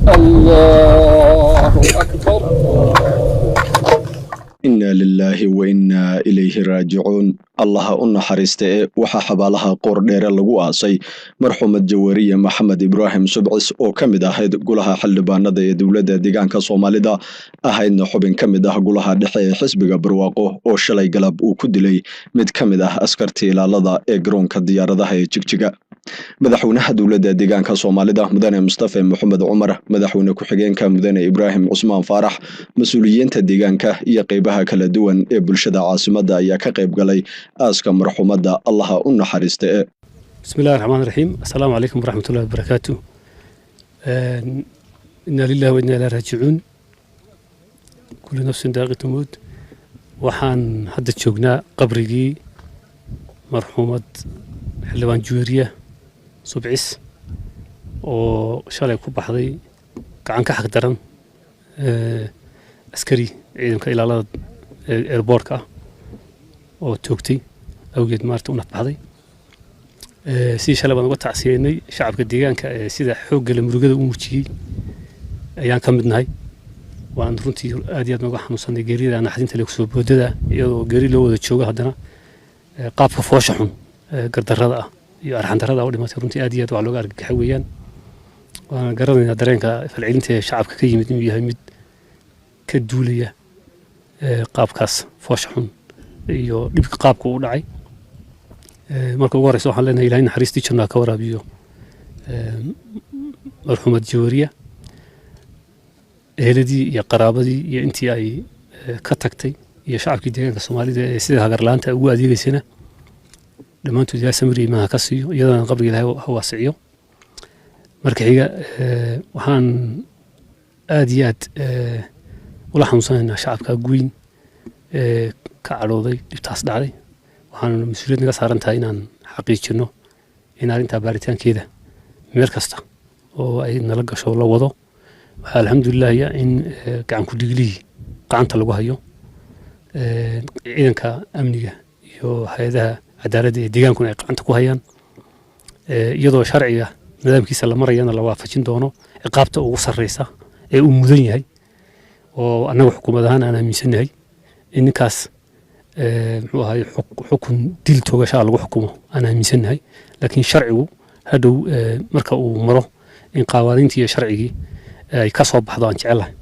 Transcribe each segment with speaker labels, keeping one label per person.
Speaker 1: الله أكبر.
Speaker 2: إنا لله وإنا إليه راجعون. الله أن حريسته وحا حبالها قور دير لغو آسي مرحومة جوارية محمد إبراهيم سبعس أو كمدا هيد قولها حلبانا دا دولة ديغان كصومالي دا أهيدنا حبين كمدا قولها دحي حسبغا برواقو أو شلي قلب أو كدلي مد كمدا أسكرتي لالدا إيقرون كديار دا هي جيجيغا madaxweynaha dowladda deegaanka Soomaalida mudane Mustafa Maxamed Umar madaxweyne ku-xigeenka mudane Ibrahim Usman Farax mas'uuliyiinta deegaanka iyo qaybaha kala duwan ee bulshada caasimadda ayaa ka qayb galay aaska marxumadda Allah u naxariiste.
Speaker 3: Bismillahir Rahmanir Rahim. Assalamu alaykum wa rahmatullahi wa barakatuh. Inna lillahi wa inna ilayhi raji'un. Kullu nafsin daqiqatul maut. Waxaan hadda joognaa qabrigii marxumad xildhibaan Juwariya subcis oo shalay ku baxday gacan ka xaq daran askari ciidanka ilaalada airportka oo toogtay awgeed maarta u nafbaxday si shalay baan uga tacsiyeynay shacabka deegaanka sida xoogga la murugada u muujiyay ayaan ka midnahay waan runtii aad iyo aad uga xanuunsanay geerida naxdinta la kusoo boodada iyadoo geeri loo wada joogo haddana qaabka foosha xun gardarrada ah iyo arxandarrada oo dhimatay runtii aad iyo aad wax looga argagaxay weeyaan waan garanaynaa dareenka falcelinta shacabka ka yimid inuu yahay mid ka duulaya qaabkaas foosha xun iyo dhibka qaabka uu dhacay marka ugu horeysa waxaan leenahay ilaahay naxariistii jannada ka waraabiyo marxuumad Juwariya eheladii iyo qaraabadii iyo intii ay ka tagtay iyo shacabkii deegaanka Soomaalida ee sida hagarlaanta ugu adeegaysana dhammaantood ilaahay samir iyo iimaan ka siiyo iyadana qabriga ilaahay ha waasiciyo marka xiga waxaan aad iyo aad ula xanuunsanaynaa shacabka guweyn ka cadhooday dhibtaas dhacday waxaan mas'uuliyad naga saaran tahay inaan xaqiijino in arrintaa baaritaankeeda meel kasta oo ay nala gasho la wado waxaa alxamdulilah in gacan ku dhiglihii gacanta lagu hayo ciidanka amniga iyo hay'adaha cadaaladda ee deegaankuna ay gacanta ku hayaan iyadoo sharciga nidaamkiisa la marayana la waafajin doono ciqaabta ugu sarreysa ee uu mudan yahay oo annaga xukuumad ahaan aan aaminsanahay in ninkaas muxuu ahay xukun dil toogashaa lagu xukumo aan aaminsanahay laakiin sharcigu hadhow marka uu maro in qawaaniintii iyo sharcigii ay ka soo baxdo aan jecelahay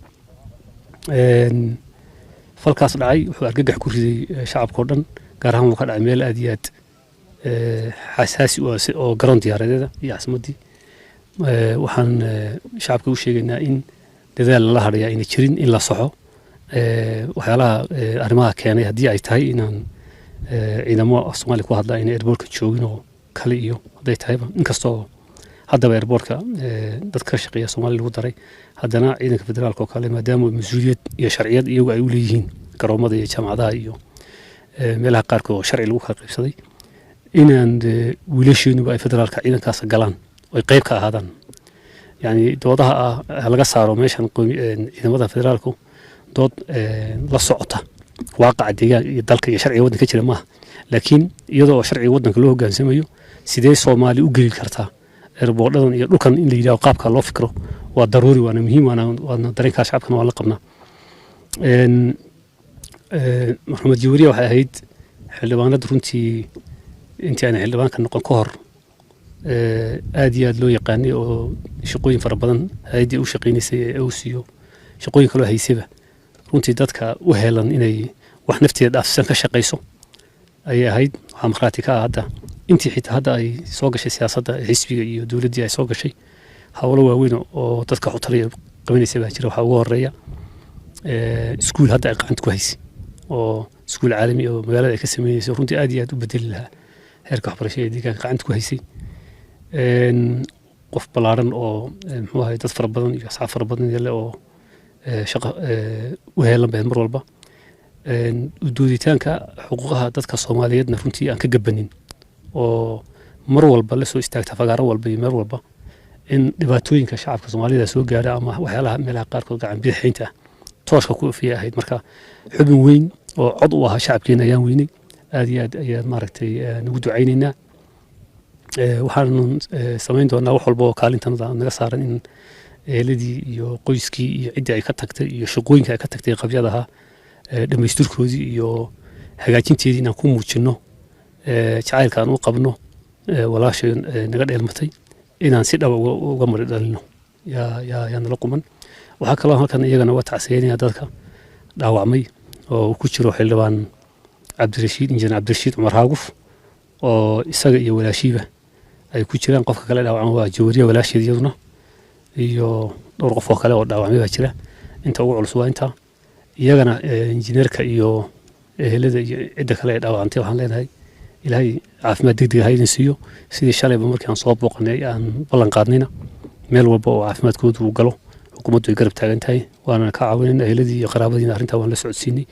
Speaker 3: falkaas dhacay wuxuu argagax ku riday shacabka oo dhan gaar ahaan wuxuu ka dhacay meel aad iyo aad xasaasi oo garoon diyaaradeeda iyo caasimaddii waxaan shacabka u sheegaynaa in dadaal lala hadhayaa inay jirin in la soxo waxyaalaha arrimaha keenay haddii ay tahay inaan ciidamo Soomaali ku hadlaa inay airportka joogin oo kale iyo hadday tahayba inkastoo haddaba airportka dad ka shaqeeya Soomaali lagu daray haddana ciidanka federaalka oo kale maadaama mas'uuliyad iyo sharciyad iyagu ay u leeyihiin garoomada iyo jaamacadaha iyo meelaha qaarkood oo sharci lagu kala qaybsaday inaan wiilasheenu ay federaalka ciidankaas galaan oo qayb ka ahaadaan yani doodaha laga saaro meeshan ciidamada federaalku dood la socota waaqaca deegaanka iyo dalka iyo sharciga waddanka jira maaha laakiin iyadoo sharciga waddanka loo hoggaansamayo sidee Soomaali u geli kartaa airportdadan iyo dhulkan in la yiraahdo qaabka loo fikro waa daruuri waana muhiim waana dareenka shacabkana waa la qabnaa marxuumad Juwariya waxay ahayd xildhibaanad runtii intii aan xildhibaanka noqon ka hor aad iyo aad loo yaqaanay oo shaqooyin fara badan hay'adii u shaqeynaysay ee uu siiyo shaqooyin kale oo haysaba runtii dadka u heelan inay wax nafteeda dhaafsan ka shaqeyso ayay ahayd waxaa markhaati ka ah hadda intii xitaa hadda ay soo gashay siyaasadda xisbiga iyo dowladdii ay soo gashay hawlo waaweyn oo dadka xutalaya qabanaysa baa jira waxaa ugu horeeya iskuul hadda ay gacanta ku haysay oo iskuul caalami oo magaalada ay ka sameynayso runtii aad iyo aad u bedeli lahaa heerka waxbarashada ee deegaanka gacanta ku haysay qof ballaaran oo muxuu ahay dad fara badan iyo asxaab fara badan yale oo shaqo u heelan been mar walba dooditaanka xuquuqaha dadka Soomaaliyeedna runtii aan ka gabanin oo mar walba la soo istaagta fagaaro walba iyo meel walba in dhibaatooyinka shacabka Soomaalida soo gaara ama waxyaalaha meelaha qaarkood gacan bidixaynta tooshka ku fiya ahayd marka xubin weyn oo cod u ah shacabkeena ayaan weynay aad iyo aad ayaan maaragtay nagu ducaynaynaa waxaan samayn doonaa wax walba oo kaalintan naga saaran in eeladii iyo qoyskii iyo ciddii ay ka tagtay iyo shaqooyinka ay ka tagtay qabyadaha dhammaystirkoodii iyo hagaajinteedii inaan ku muujinno jacaylka aan u qabno walaashay naga dheelmatay inaan si dhaba uga mari dhalino yaa nala quman waxaa kaloo halkan iyagana uga tacsiyeynaya dadka dhaawacmay oo ku jiro xildhibaan injineer cabdirashiid cumar haaguf oo isaga iyo walaashiiba ay ku jiraan qofka kale dhaawacmay waa jawariya walaasheed iyaduna iyo dhowr qof oo kale oo dhaawacmay baa jira inta ugu culus waa intaa iyagana injineerka iyo ehelada iyo cidda kale ee dhaawacantay waxaan leenahay ilaahay caafimaad degdeg ha idin siiyo sidii shalayba markii aan soo booqanay aan ballan qaadnayna meel walba oo caafimaadkoodu uu galo xukuumaddu ay garab taagan tahay waana ka caawinayna eheladii iyo qaraabadiina arrintaa waan la socodsiinay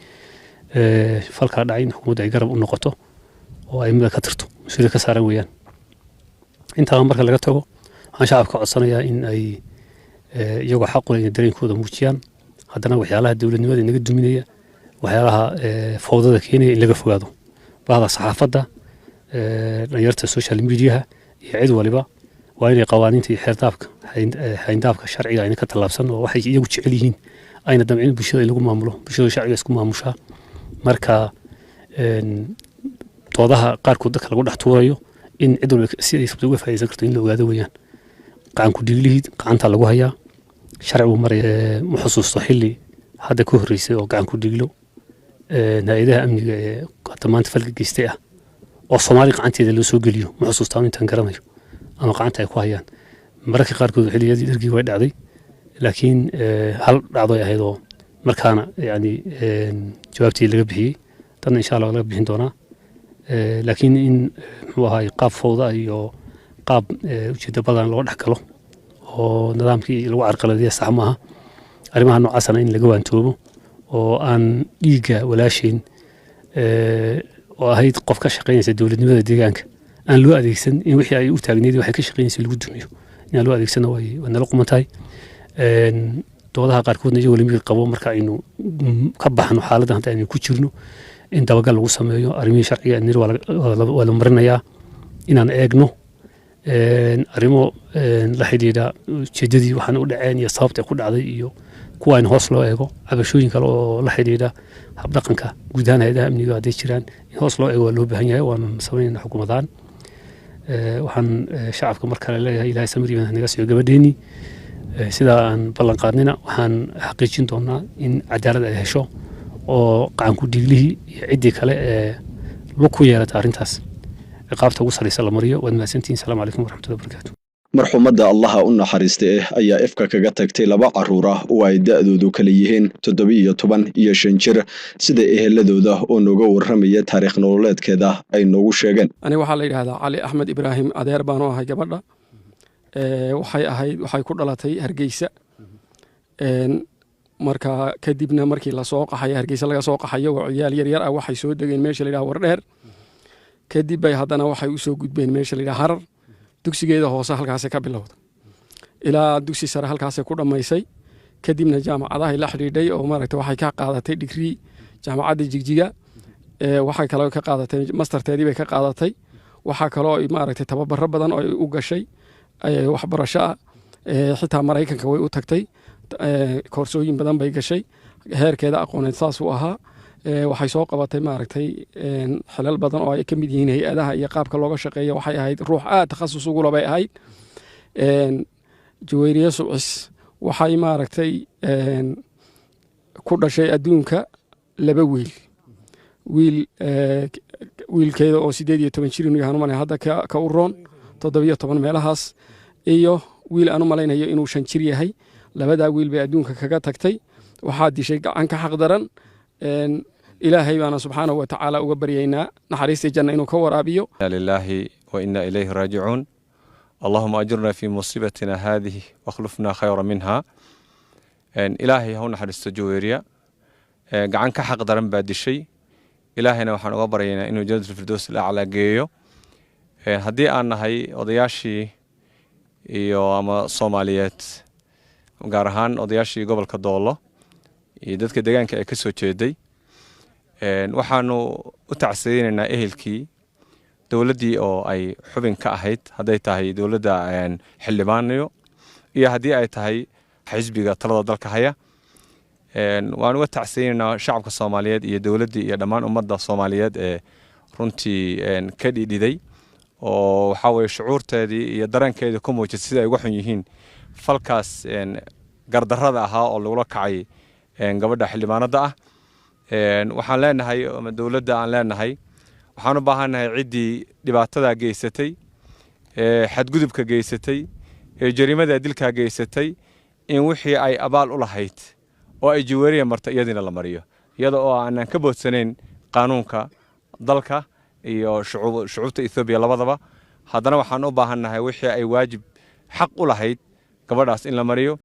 Speaker 3: falkaa dhacay in xukuumaddu ay garab u noqoto oo ay mida ka tirto mas-uuliyad ka saaran weeyaan intaa marka laga tago waxaan shacabka codsanayaa in ay iyagoo xaqula inay dareenkooda muujiyaan haddana waxyaalaha dowladnimada inaga duminaya waxyaalaha fowdada keenaya in laga fogaado bahda saxaafadda dhalinyarta social mediaha iyo cid waliba waa inay qawaaniinta iyo xeerdaafka xayndaafka sharciga ayna ka tallaabsan oo waxay iyagu jecel yihiin ayna damcin bulshada in lagu maamulo bulshada sharciga isku maamushaa marka doodaha qaarkood dadka lagu dhex tuurayo in cid walba si ay sabta uga faa'iidaysan karto in la ogaado weeyaan gacan ku dhiiglihid gacanta lagu hayaa sharcigu maraya ma xusuusto xilli hadda ka horreysay oo gacan ku dhiglo hay-adaha amniga ee hadda maanta falka geystay ah oo soomaali gacanteeda loo soo geliyo ma xusuustaan intaan garanayo ama gacanta ay ku hayaan mararka qaarkood xilliyadii dhargii way dhacday laakiin hal dhacdo ay ahayd oo markaana yani jawaabtii laga bixiyey dadna insha allah laga bixin doonaa laakiin in muxuu ahaay qaab fowda iyo qaab ujeeddo badan loo dhex galo oo nidaamkii lagu carqaladiya sax maaha arrimaha noocaasana in laga waantoobo oo aan dhiigga walaashayn oo ahayd qof ka shaqaynaysa dowladnimada deegaanka aan loo adeegsan in wixii ay u taagneyd waxay ka shaqaynaysay lagu dumiyo inaan loo adeegsana way nala quman tahay doodaha qaarkoodna iyagoo lamid qabo marka aynu ka baxno xaaladda hadda aynu ku jirno in dabagal lagu sameeyo arrimihii sharciga nir waa la marinayaa inaan eegno arrimo la xidhiidha ujeeddadii waxaan u dhaceen iyo sababta ku dhacday iyo kuwa in hoos loo eego cabashooyin kale oo la xidhiidha habdhaqanka guud ahaan hay-adaha amniga hadday jiraan in hoos loo eego waa loo baahan yahay waanan samaynayna xukuumadaan waxaan shacabka mar kale leeyahay ilaahay samir iyo naga siiyo gabadheennii sidaa aan ballan qaadnayna waxaan xaqiijin doonaa in cadaalad ay hesho oo gacan ku dhiiglihii iyo ciddii kale ee lug ku yeelata arrintaas ciqaabta ugu sarraysa la mariyo waad mahadsantihiin asalaamu calaykum waraxmatullahi wabarakaatu
Speaker 2: marxumadda allaha u naxariista ayaa ifka kaga tagtay 2 carruur ah oo ay da'doodu kala yihiin 7 iyo 10 iyo 5 jir sida eheladooda oo nooga warramaya taariikh nololeedkeeda ay noogu sheegeen
Speaker 1: aniga waxaa la yidhaahdaa cali axmed ibraahim adeer baan u ahay gabadha waxay ku dhalatay hargeysa marka kadibna markii lasoo qaxay hargeysa laga soo qaxayo oo ciyaal yar yar ah waxay soo degeen meesha la yidhaha wardheer kadib bay haddana waxay u soo gudbeen meesha la yidhaha harar dugsigeeda hoose halkaasay ka bilowda ilaa dugsi sare halkaasay ku dhammaysay kadibna jaamacadahay la xidhiidhay oo maaragta waxay ka qaadatay digrii jaamacadda jigjiga waxay kaloo ka qaadatay masterteedii bay ka qaadatay waxaa kaloo maaragtay tababaro badan oo u gashay waxbarasho ah xitaa maraykanka way u tagtay koorsooyin badan bay gashay heerkeeda aqooneed saas uu ahaa waxay soo qabatay maaragtay xilal badan oo ay ka mid yihiin hay-adaha iyo qaabka looga shaqeeya waxay ahayd ruux aad takhasus ugu labay ahayd jaweyriye subcis waxay maaragtay ku dhashay adduunka 2 wiilkeeda oo 18 jir inuu yahay umaleyn hadda ka u roon 17 meelahaas iyo wiil aan u malaynayo inuu 5 jir yahay labadaa wiil bay adduunka kaga tagtay waxaa dishay gacan ka xaq daran ilaahay baana subxaanahu wa tacaala uga baryaynaa naxariistii janna inuu ka waraabiyo
Speaker 4: lilaahi wa inna ilayhi raajicuun allahuma ajurna fi musiibatina haadihi wakhlufna khayra minha ilaahay ha u naxariisto jaweeriya gacan ka xaq daran baa dishay ilaahayna waxaan uga baryaynaa inuu jannatul firdaws al-aclaa geeyo haddii aan nahay odayaashii iyo ama Soomaaliyeed gaar ahaan odayaashii gobolka Doolo iyo dadka deegaanka ay ka soo jeeday waxaanu u tacsiyeynaynaa ehelkii dawladdii oo ay xubin ka ahayd hadday tahay dawladda xildhibaanayo iyo haddii ay tahay xisbiga talada dalka haya waan uga tacsiyeynaynaa shacabka Soomaaliyeed iyo dawladda iyo dhammaan ummadda Soomaaliyeed ee runtii ka dhidhiday oo waxa weeye shucuurteedii iyo dareenkeedii ku muujisay sida ay uga xun yihiin falkaas gardarrada ahaa oo lagula kacay gabadha xildhibaanada ah waxaan leenahay dawladda aan leenahay waxaan u baahanahay ciddii dhibaatada geysatay xadgudubka geysatay jariimada dilka geysatay in wixii ay abaal u lahayd oo ay Jawaariya marta iyadina la mariyo iyada oo aanan ka boodsanayn qaanuunka dalka iyo shucuubta Itoobiya labadaba haddana waxaan u baahanahay wixii ay waajib xaq u lahayd gabadhaas in la mariyo